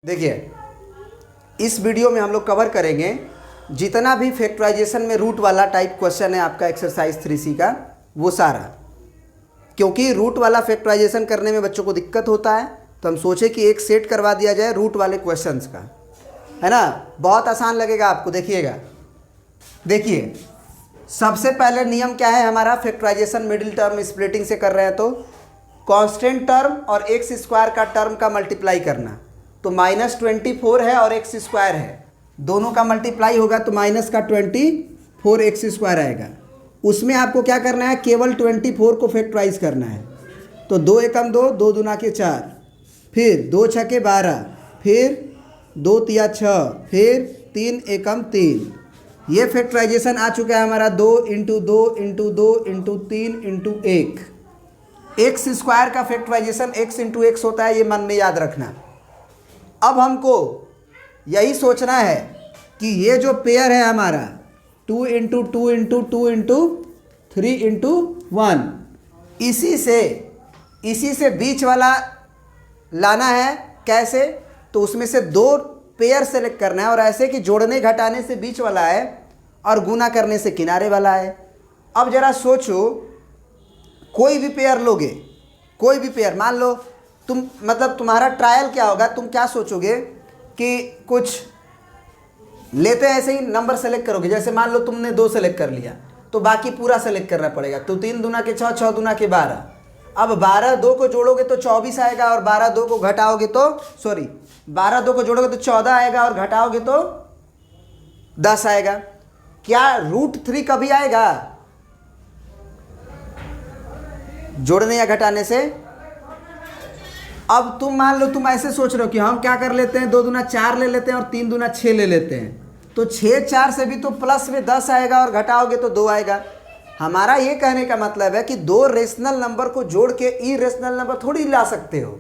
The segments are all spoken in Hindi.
देखिए, इस वीडियो में हम लोग कवर करेंगे जितना भी फैक्टराइजेशन में रूट वाला टाइप क्वेश्चन है आपका एक्सरसाइज 3C का, वो सारा। क्योंकि रूट वाला फैक्टराइजेशन करने में बच्चों को दिक्कत होता है, तो हम सोचे कि एक सेट करवा दिया जाए रूट वाले क्वेश्चंस का, है ना। बहुत आसान लगेगा आपको। देखिएगा, देखिए सबसे पहले नियम क्या है हमारा, फैक्टराइजेशन मिडिल टर्म स्प्लिटिंग से कर रहे हैं तो कांस्टेंट टर्म और एक्स स्क्वायर का टर्म का मल्टीप्लाई करना। तो -24 है और एक्स स्क्वायर है, दोनों का मल्टीप्लाई होगा तो -24 एक्स स्क्वायर आएगा। उसमें आपको क्या करना है, केवल 24 को फैक्टराइज करना है। तो 2 एकम 2, 2 दूना के 4, फिर 2 छके 12, फिर 2 तिया 6, फिर 3 एकम 3। ये फैक्टराइजेशन आ चुका है हमारा 2 × 2 × 2 × 3 × 1। एक्स स्क्वायर का फैक्टराइजेशन x × x होता है, ये मन में याद रखना। अब हमको यही सोचना है कि ये जो पेयर है हमारा 2 × 2 × 2 × 3 × 1, इसी से बीच वाला लाना है। कैसे? तो उसमें से 2 पेयर सेलेक्ट करना है और ऐसे कि जोड़ने घटाने से बीच वाला है और गुना करने से किनारे वाला है। अब जरा सोचो, कोई भी पेयर लोगे, कोई भी पेयर मान लो तुम, मतलब तुम्हारा ट्रायल क्या होगा, तुम क्या सोचोगे कि कुछ लेते हैं ऐसे ही नंबर सेलेक्ट करोगे। जैसे मान लो तुमने 2 सेलेक्ट कर लिया तो बाकी पूरा सेलेक्ट करना पड़ेगा। तो 3 दूना के 6, 6 दूना के 12। अब 12 2 को जोड़ोगे तो 24 आएगा और 12 2 को घटाओगे तो 12 2 को जोड़ोगे तो 14 आएगा और घटाओगे तो 10 आएगा। क्या √3 कभी आएगा जोड़ने या घटाने से? अब तुम मान लो तुम ऐसे सोच रहे हो कि हम क्या कर लेते हैं, 2 दूना 4 ले लेते हैं और 3 दूना 6 ले लेते हैं। तो 6 4 से भी तो प्लस में 10 आएगा और घटाओगे तो 2 आएगा। हमारा ये कहने का मतलब है कि 2 रेशनल नंबर को जोड़ के इरेशनल नंबर थोड़ी ला सकते हो।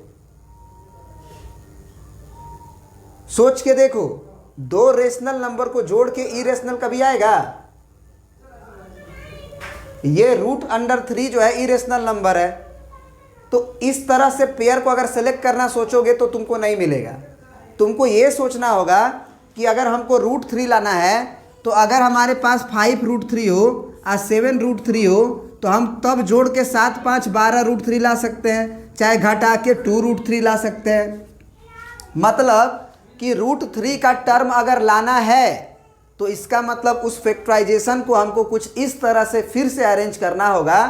सोच के देखो, 2 रेशनल नंबर को जोड़ के इरेशनल कभी आएगा? ये √3 जो है इरेशनल नंबर है। तो इस तरह से पेयर को अगर सेलेक्ट करना सोचोगे तो तुमको नहीं मिलेगा। तुमको ये सोचना होगा कि अगर हमको √3 लाना है तो अगर हमारे पास 5√3 हो और 7√3 हो तो हम तब जोड़ के 7 5 12√3 ला सकते हैं, चाहे घटा के 2√3 ला सकते हैं। मतलब कि √3 का टर्म अगर लाना है तो इसका मतलब उस फैक्टराइजेशन को हमको कुछ इस तरह से फिर से अरेंज करना होगा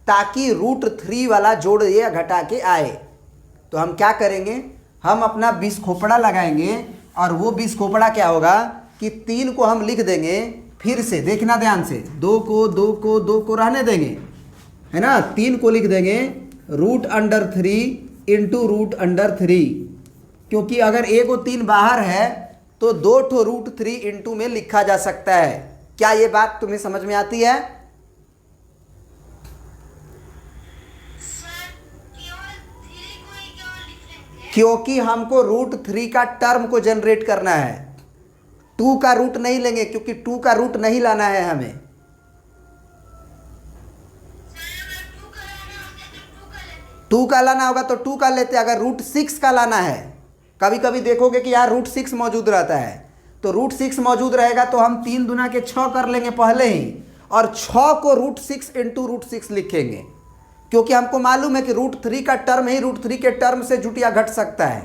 ताकि √3 वाला जोड़ या घटा के आए। तो हम क्या करेंगे, हम अपना 20 खोपड़ा लगाएंगे और वो 20 खोपड़ा क्या होगा कि 3 को हम लिख देंगे, फिर से देखना ध्यान से, 2 को रहने देंगे, है ना। 3 को लिख देंगे √3 × √3, क्योंकि अगर a को 3 बाहर है तो 2 ठो √3 इंटू में लिखा जा सकता है। क्या ये बात तुम्हें समझ में आती है? क्योंकि हमको √3 का टर्म को जनरेट करना है, 2 का रूट नहीं लेंगे क्योंकि 2 का रूट नहीं लाना है हमें। टू का लाना होगा तो 2 का लेते। अगर √6 का लाना है, कभी कभी देखोगे कि यार √6 मौजूद रहता है, तो √6 मौजूद रहेगा तो हम 3 दूना के 6 कर लेंगे पहले ही और 6 को √6 × √6 लिखेंगे, क्योंकि हमको मालूम है कि √3 का टर्म ही √3 के टर्म से जुट या घट सकता है,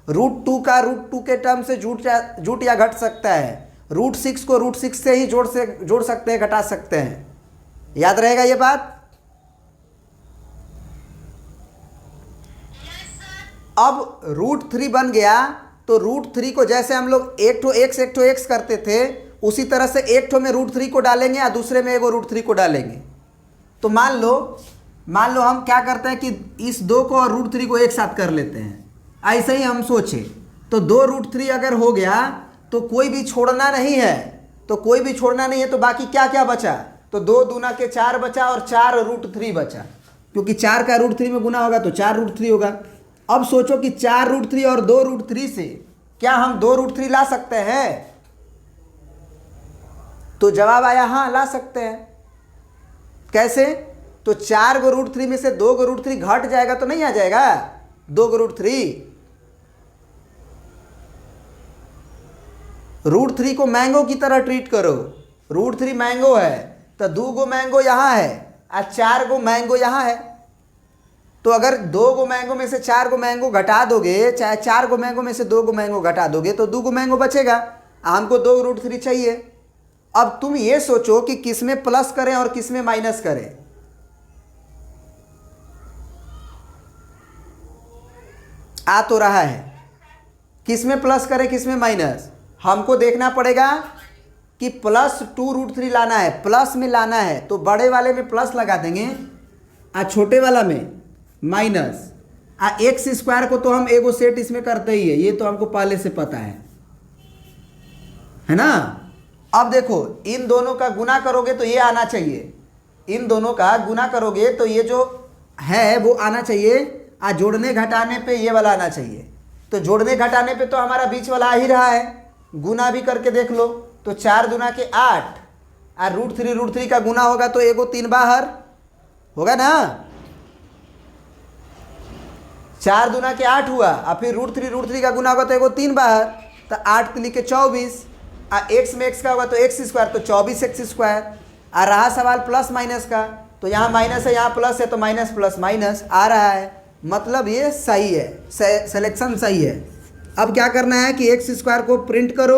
√2 का √2 के टर्म से जुट या घट सकता है, √6 को √6 से ही जोड़ सकते हैं, घटा सकते हैं। याद रहेगा ये बात? अब √3 बन गया तो √3 को जैसे हम लोग एक ठो x करते थे, उसी तरह से एक ठो में √3 को डालेंगे और दूसरे में एगो √3 को डालेंगे। तो मान लो हम क्या करते हैं कि इस 2 को और √3 को एक साथ कर लेते हैं। ऐसे ही हम सोचे तो 2 √3 अगर हो गया तो कोई भी छोड़ना नहीं है, तो बाकी क्या क्या बचा? तो 2 दूना के 4 बचा और 4 √3 बचा, क्योंकि 4 का √3 में गुना होगा तो 4 √3 होगा। अब सोचो कि 4 √3 और 2 √3 से क्या हम 2 √3 ला सकते हैं? तो जवाब आया हाँ, ला सकते हैं। कैसे? तो 4 को √3 में से 2 को √3 घट जाएगा तो नहीं आ जाएगा 2 को √3। √3 को मैंगो की तरह ट्रीट करो। √3 मैंगो है तो 2 गो मैंगो यहाँ है और 4 गो मैंगो यहाँ है। तो अगर 2 गो मैंगो में से 4 गो मैंगो घटा दोगे, चाहे 4 गो मैंगो में से 2 गो मैंगो घटा दोगे तो 2 गो मैंगो बचेगा। हमको 2 √3 चाहिए। अब तुम ये सोचो कि किस में प्लस करें और किस में माइनस करें। आ तो रहा है, किस में प्लस करें किस में माइनस। हमको देखना पड़ेगा कि प्लस 2 √3 लाना है, प्लस में लाना है तो बड़े वाले में प्लस लगा देंगे और छोटे वाला में माइनस। x² को तो हम एगो सेट इसमें करते ही है, ये तो हमको पहले से पता है ना। अब देखो इन दोनों का गुना करोगे तो ये आना चाहिए, इन दोनों का गुना करोगे तो ये जो है वो आना चाहिए, और जोड़ने घटाने पे ये वाला आना चाहिए। तो जोड़ने घटाने पे तो हमारा बीच वाला आ ही रहा है, गुना भी करके देख लो। तो 4 दूना के 8 और √3 का गुना होगा तो एगो 3 बाहर होगा ना। 4 दूना के 8 हुआ और फिर √3 का गुना होगा तो एगो 3 बाहर, तो 8 3 के 24 और x में x का होगा तो x² तो 24x²। आ रहा सवाल प्लस माइनस का, तो यहाँ माइनस है यहाँ प्लस है तो माइनस प्लस माइनस आ रहा है, मतलब ये सही है, सिलेक्शन सही है। अब क्या करना है कि x² को प्रिंट करो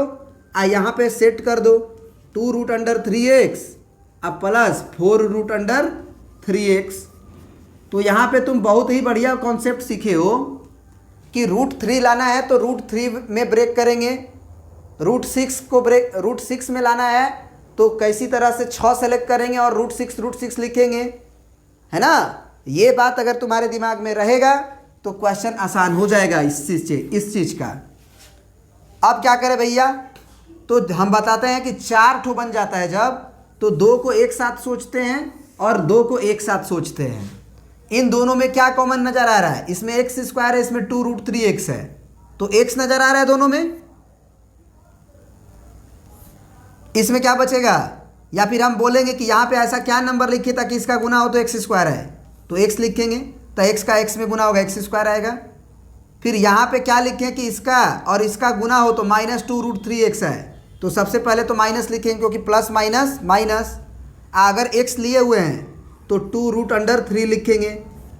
और यहाँ पे सेट कर दो 2√3x अब प्लस 4√3x। तो यहाँ पे तुम बहुत ही बढ़िया कॉन्सेप्ट सीखे हो कि √3 लाना है तो √3 में ब्रेक करेंगे, √6 को ब्रेक √6 में लाना है तो कैसी तरह से 6 सेलेक्ट करेंगे और √6 लिखेंगे, है ना। ये बात अगर तुम्हारे दिमाग में रहेगा तो क्वेश्चन आसान हो जाएगा इस चीज़ का। अब क्या करें भैया, तो हम बताते हैं कि 4 ठो बन जाता है जब, तो 2 को एक साथ सोचते हैं और 2 को एक साथ सोचते हैं। इन दोनों में क्या कॉमन नज़र आ रहा है, इसमें x² है, इसमें 2√3x है, तो x नज़र आ रहा है दोनों में। इसमें क्या बचेगा, या फिर हम बोलेंगे कि यहाँ पे ऐसा क्या नंबर लिखिए ताकि इसका गुना हो तो x² है, तो x लिखेंगे तो x का x में गुना होगा x² आएगा। फिर यहाँ पे क्या लिखें कि इसका और इसका गुना हो तो -2√3x है, तो सबसे पहले तो माइनस लिखेंगे क्योंकि प्लस माइनस माइनस। अगर x लिए हुए हैं तो 2√3 लिखेंगे।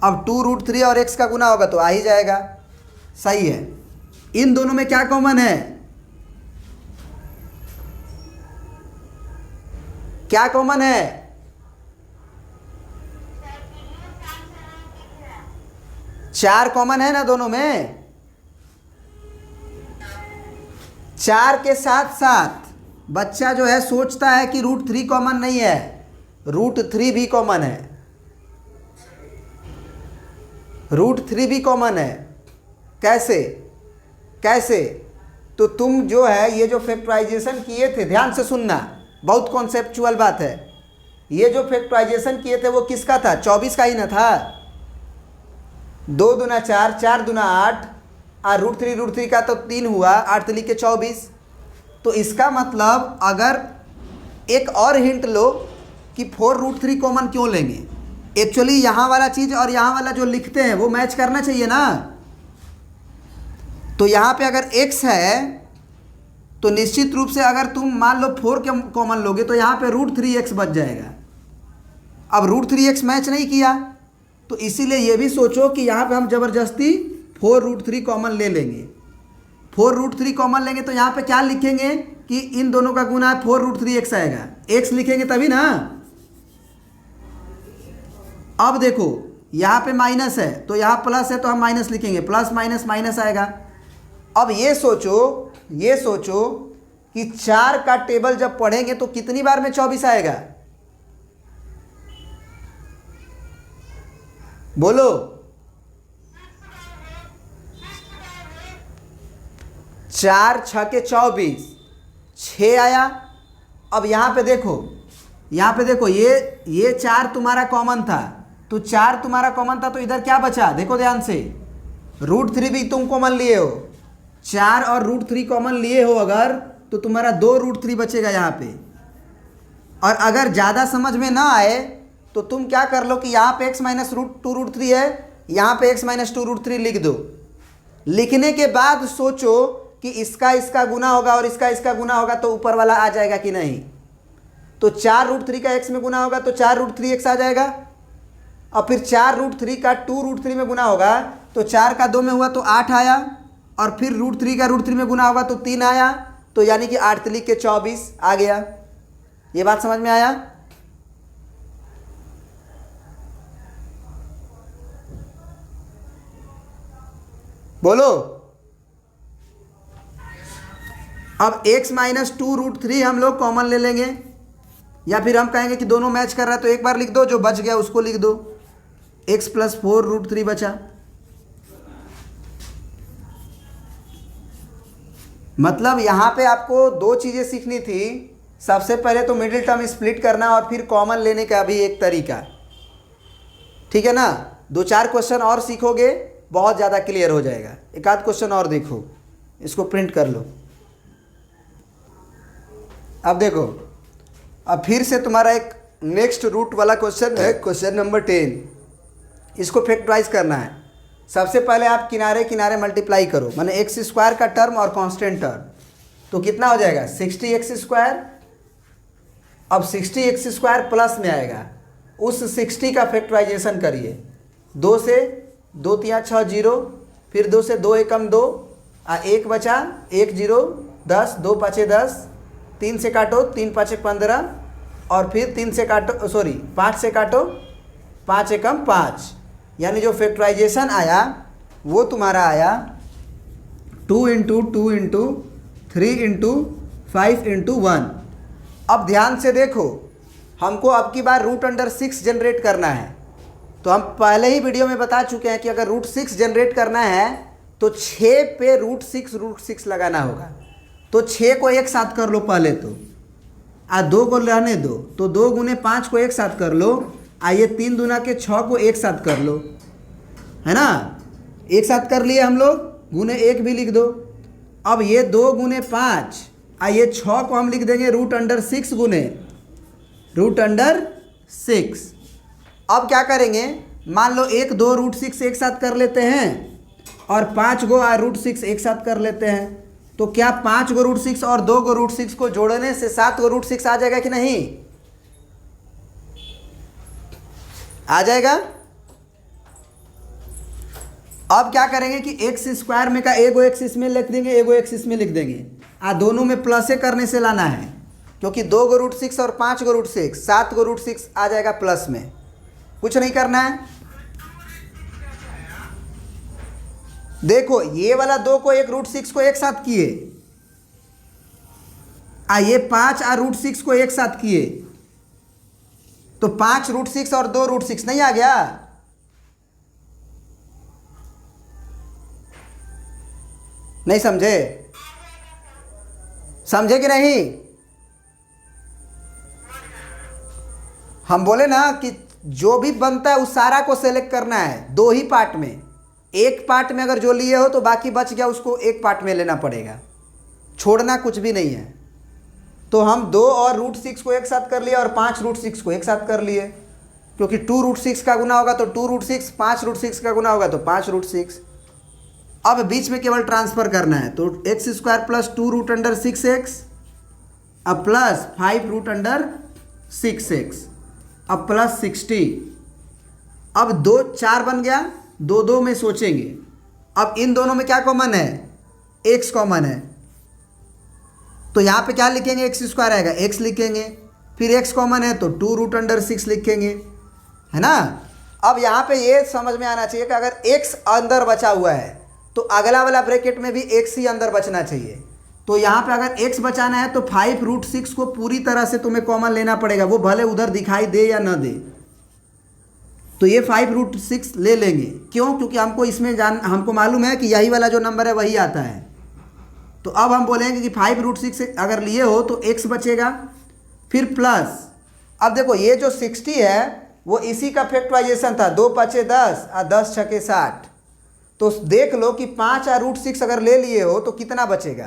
अब 2√3 और x का गुना होगा तो आ ही जाएगा, सही है। इन दोनों में क्या कॉमन है, क्या कॉमन है, चार कॉमन है ना दोनों में। 4 के साथ साथ बच्चा जो है सोचता है कि √3 कॉमन नहीं है, √3 भी कॉमन है, √3 भी कॉमन है। कैसे कैसे, तो तुम जो है ये जो फैक्टराइजेशन किए थे, ध्यान से सुनना, बहुत कॉन्सेप्चुअल बात है। ये जो फैक्टराइजेशन किए थे वो किसका था, 24 का ही ना था। 2 दूना 4, 4 दूना 8 और √3 का तो 3 हुआ, 8 3 के 24। तो इसका मतलब अगर एक और हिंट लो कि 4√3 कॉमन क्यों लेंगे, एक्चुअली यहाँ वाला चीज़ और यहाँ वाला जो लिखते हैं वो मैच करना चाहिए ना। तो यहाँ पे अगर x है तो निश्चित रूप से अगर तुम मान लो 4 कॉमन लोगे तो यहाँ पे √3x बच जाएगा। अब √3x मैच नहीं किया तो इसीलिए ये भी सोचो कि यहाँ पे हम ज़बरदस्ती 4√3 कॉमन ले लेंगे। 4√3 कॉमन लेंगे तो यहाँ पे क्या लिखेंगे कि इन दोनों का गुना 4√3x आएगा, x लिखेंगे तभी ना। अब देखो यहाँ पे माइनस है तो यहाँ प्लस है तो हम माइनस लिखेंगे, प्लस माइनस माइनस आएगा। अब ये सोचो कि 4 का टेबल जब पढ़ेंगे तो कितनी बार में 24 आएगा, बोलो। 4 6 के 24, 6 आया। अब यहाँ पे देखो ये 4 तुम्हारा कॉमन था, तो 4 तुम्हारा कॉमन था तो इधर क्या बचा, देखो ध्यान से, √3 भी तुम कॉमन लिए हो। 4 और √3 कॉमन लिए हो अगर, तो तुम्हारा 2√3 बचेगा यहाँ पे। और अगर ज़्यादा समझ में ना आए तो तुम क्या कर लो कि यहाँ पे x - 2√3 है, यहाँ पे x - 2√3 लिख दो। लिखने के बाद सोचो कि इसका इसका गुना होगा और इसका इसका गुना होगा तो ऊपर वाला आ जाएगा कि नहीं। तो 4√3 का x में गुना होगा तो 4√3x आ जाएगा, और फिर 4√3 का 2√3 में गुना होगा तो 4 का 2 में हुआ तो 8 आया, और फिर √3 का √3 में गुना होगा तो 3 आया, तो यानी कि 8 3 के 24 आ गया। ये बात समझ में आया? बोलो। अब x माइनस 2√3 हम लोग कॉमन ले लेंगे, या फिर हम कहेंगे कि दोनों मैच कर रहा है तो एक बार लिख दो, जो बच गया उसको लिख दो। x प्लस 4√3 बचा। मतलब यहाँ पे आपको दो चीज़ें सीखनी थी। सबसे पहले तो मिडिल टर्म स्प्लिट करना और फिर कॉमन लेने का भी एक तरीका, ठीक है ना। 2-4 क्वेश्चन और सीखोगे बहुत ज़्यादा क्लियर हो जाएगा। एक आध क्वेश्चन और देखो, इसको प्रिंट कर लो। अब देखो, अब फिर से तुम्हारा एक नेक्स्ट रूट वाला क्वेश्चन है, क्वेश्चन नंबर 10। इसको फैक्टराइज करना है। सबसे पहले आप किनारे किनारे मल्टीप्लाई करो, माने x² का टर्म और कांस्टेंट टर्म, तो कितना हो जाएगा 60x²। अब 60x² प्लस में आएगा, उस 60 का फैक्टराइजेशन करिए। 2 से 2 3 6 0, फिर 2 से 2 एकम 2, 1 बचा 1 0 10, 2 5 10, 3 से काटो 3 5 15, और फिर 3 से काटो 5 से काटो 5 एकम 5, यानी जो फैक्टराइजेशन आया वो तुम्हारा आया 2 × 2 × 3 × 5 × 1। अब ध्यान से देखो, हमको अब की बार √6 जनरेट करना है। तो हम पहले ही वीडियो में बता चुके हैं कि अगर √6 जनरेट करना है तो 6 पे √6 लगाना होगा। तो 6 को एक साथ कर लो पहले, तो 2 को रहने दो, तो 2 × 5 को एक साथ कर लो, आइए 3 दूना के 6 को एक साथ कर लो, है ना। एक साथ कर लिए हम लोग, गुने 1 भी लिख दो। अब ये 2 × 5, आइए 6 को हम लिख देंगे √6 गुने √6। अब क्या करेंगे, मान लो 1 2 √6 एक साथ कर लेते हैं और 5 गो √6 एक साथ कर लेते हैं, तो क्या 5 गो √6 और 2 गो √6 को जोड़ने से 7 गो √6 आ जाएगा कि नहीं? आ जाएगा। अब क्या करेंगे कि x² में का एगो x इसमें लिख देंगे, एगो x इसमें लिख देंगे, दोनों में प्लसे करने से लाना है, क्योंकि 2 गो √6 और 5 गो √6, 7 गो √6 आ जाएगा प्लस में। कुछ नहीं करना है। देखो ये वाला 2 को एक √6 को एक साथ किए, ये 5 √6 को एक साथ किए, तो 5 √6 और 2 √6 नहीं आ गया? नहीं समझे? समझे कि नहीं? हम बोले ना कि जो भी बनता है उस सारा को सेलेक्ट करना है 2 ही पार्ट में। एक पार्ट में अगर जो लिए हो तो बाकी बच गया, उसको एक पार्ट में लेना पड़ेगा, छोड़ना कुछ भी नहीं है। तो हम 2 और √6 को एक साथ कर लिए और 5 √6 को एक साथ कर लिए, क्योंकि 2 √6 का गुना होगा तो 2 √6, 5 √6 का गुना होगा तो 5 √6। अब बीच में केवल ट्रांसफर करना है, तो x² प्लस 2 √6x, अब प्लस 5 √6x, अब प्लस 60। अब 2 4 बन गया, 2 2 में सोचेंगे। अब इन दोनों में क्या कॉमन है? x कॉमन है, तो यहाँ पे क्या लिखेंगे? x² आएगा, x लिखेंगे, फिर x कॉमन है तो 2 √6 लिखेंगे, है ना। अब यहाँ पे ये समझ में आना चाहिए कि अगर x अंदर बचा हुआ है तो अगला वाला ब्रैकेट में भी x ही अंदर बचना चाहिए। तो यहाँ पे अगर x बचाना है तो 5 √6 को पूरी तरह से तुम्हें कॉमन लेना पड़ेगा, वो भले उधर दिखाई दे या ना दे। तो ये 5 √6 ले लेंगे, क्यों? क्योंकि हमको इसमें हमको मालूम है कि यही वाला जो नंबर है वही आता है। तो अब हम बोलेंगे कि 5 √6 अगर लिए हो तो x बचेगा, फिर प्लस। अब देखो ये जो 60 है वो इसी का फैक्टराइजेशन था, 2 5 10 और 10 6 60। तो देख लो कि 5 √6 अगर ले लिए हो तो कितना बचेगा,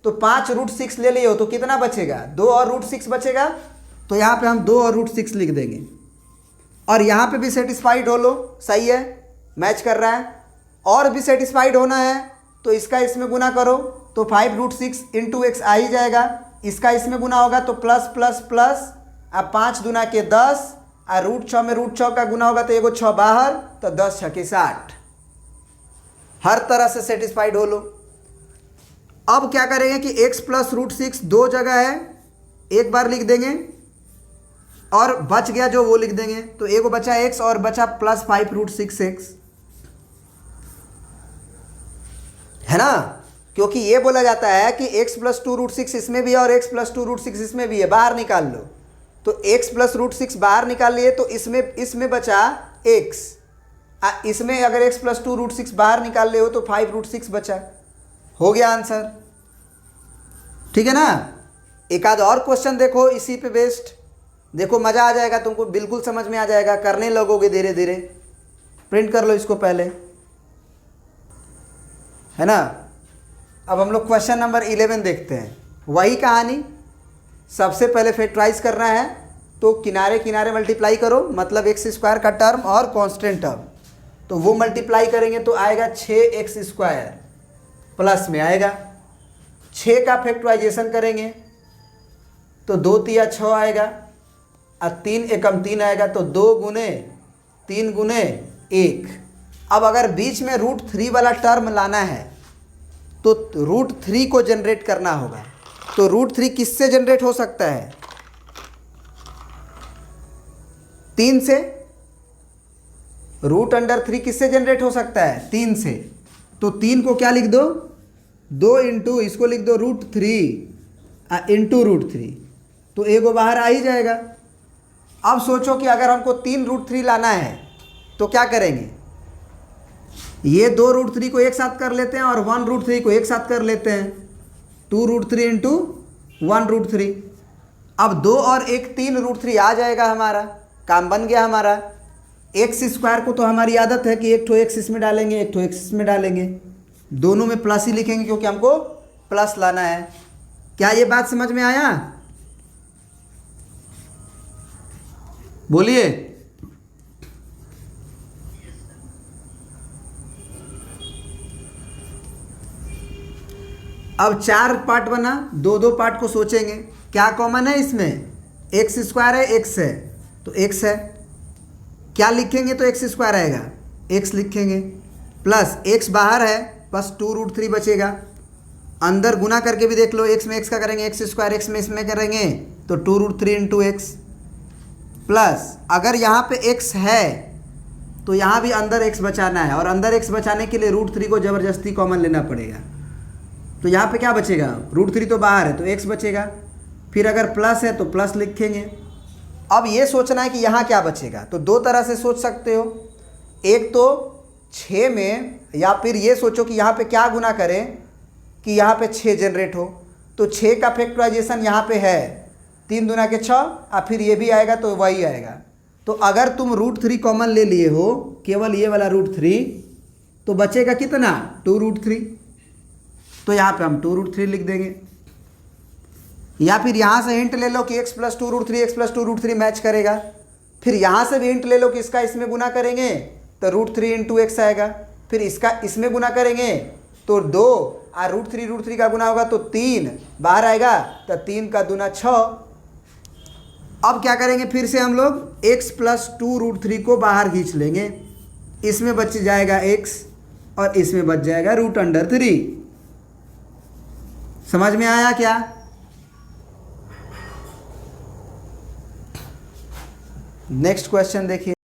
तो 5 √6 ले लिए हो तो कितना बचेगा? 2 और √6 बचेगा। तो यहाँ पे हम 2 और √6 लिख देंगे, और यहाँ पे भी सेटिस्फाइड हो लो, सही है, मैच कर रहा है। और भी सेटिस्फाइड होना है तो इसका इसमें गुना करो, तो 5√6 इंटू एक्स आ ही जाएगा। इसका इसमें गुना होगा तो प्लस प्लस प्लस, अब 5 दूना के 10, और √6 में √6 का गुना होगा तो एगो 6 बाहर, तो 10 छके 60। हर तरह से सेटिस्फाइड हो लो। अब क्या करेंगे कि x प्लस √6 दो जगह है, एक बार लिख देंगे और बच गया जो वो लिख देंगे। तो एगो बचा x और बचा प्लस 5√6x, है ना, क्योंकि ये बोला जाता है कि x प्लस 2√6 इसमें भी है और x प्लस 2√6 इसमें भी है, बाहर निकाल लो। तो x प्लस √6 बाहर निकाल लिए तो इसमें बचा x, इसमें अगर x प्लस 2√6 बाहर निकाल ले हो तो 5√6 बचा। हो गया आंसर, ठीक है ना। एक आध और क्वेश्चन देखो इसी पे बेस्ड, देखो मज़ा आ जाएगा तुमको, बिल्कुल समझ में आ जाएगा, करने लगोगे धीरे धीरे। प्रिंट कर लो इसको पहले, है ना। अब हम लोग क्वेश्चन नंबर 11 देखते हैं। वही कहानी, सबसे पहले फैक्टराइज करना है तो किनारे किनारे मल्टीप्लाई करो, मतलब x² का टर्म और कांस्टेंट टर्म, तो वो मल्टीप्लाई करेंगे तो आएगा 6x² प्लस में आएगा। 6 का फैक्टराइजेशन करेंगे तो 2 तिया 6 आएगा और 3 एकम 3 आएगा, तो 2 गुने 3 गुने 1। अब अगर बीच में √3 वाला टर्म लाना है तो √3 को जनरेट करना होगा। तो √3 किससे जनरेट हो सकता है? 3 से। √3 किससे जनरेट हो सकता है? 3 से। तो 3 को क्या लिख दो? 2 इंटू, इसको लिख दो √3 इंटू √3, तो एगो बाहर आ ही जाएगा। अब सोचो कि अगर हमको 3 √3 लाना है तो क्या करेंगे? ये 2 √3 को एक साथ कर लेते हैं और 1 √3 को एक साथ कर लेते हैं, 2 √3 इंटू 1 √3। अब 2 और 1 3 √3 आ जाएगा, हमारा काम बन गया हमारा। x² को तो हमारी आदत है कि एक ठो x इसमें डालेंगे, एक ठो x इसमें डालेंगे, दोनों में प्लस ही लिखेंगे क्योंकि हमको प्लस लाना है। क्या ये बात समझ में आया? बोलिए। अब 4 पार्ट बना, 2 पार्ट को सोचेंगे क्या कॉमन है इसमें? x² है, x है, तो x है, क्या लिखेंगे तो x² आएगा, x लिखेंगे, प्लस x बाहर है, बस 2 √3 बचेगा। अंदर गुना करके भी देख लो, x में x का करेंगे x², x में इसमें करेंगे तो 2 √3 इंटू x, प्लस अगर यहाँ पे x है तो यहाँ भी अंदर x बचाना है, और अंदर x बचाने के लिए √3 को ज़बरदस्ती कॉमन लेना पड़ेगा। तो यहाँ पे क्या बचेगा? √3 तो बाहर है तो x बचेगा, फिर अगर प्लस है तो प्लस लिखेंगे। अब ये सोचना है कि यहाँ क्या बचेगा, तो 2 तरह से सोच सकते हो। एक तो 6 में, या फिर ये सोचो कि यहाँ पे क्या गुना करें कि यहाँ पे 6 जनरेट हो, तो 6 का फैक्टराइजेशन यहाँ पे है, 3 दूना के 6, और फिर ये भी आएगा तो वही आएगा। तो अगर तुम √3 कॉमन ले लिए हो, केवल ये वाला √3, तो बचेगा कितना? 2 √3। तो यहाँ पे हम 2 √3 लिख देंगे, या फिर यहाँ से हिंट ले लो कि x plus 2 √3 x plus 2 √3 match करेगा। फिर यहाँ से भी हिंट ले लो कि इसका इसमें गुना करेंगे तो √3 इंटू x आएगा, फिर इसका इसमें गुना करेंगे तो 2, और √3 का गुना होगा तो 3 बाहर आएगा, तो 3 का दूना 6। अब क्या करेंगे? फिर से हम लोग x प्लस 2 √3 को बाहर खींच लेंगे, इसमें बच जाएगा x और इसमें बच जाएगा √3। समझ में आया क्या? नेक्स्ट क्वेश्चन देखिए।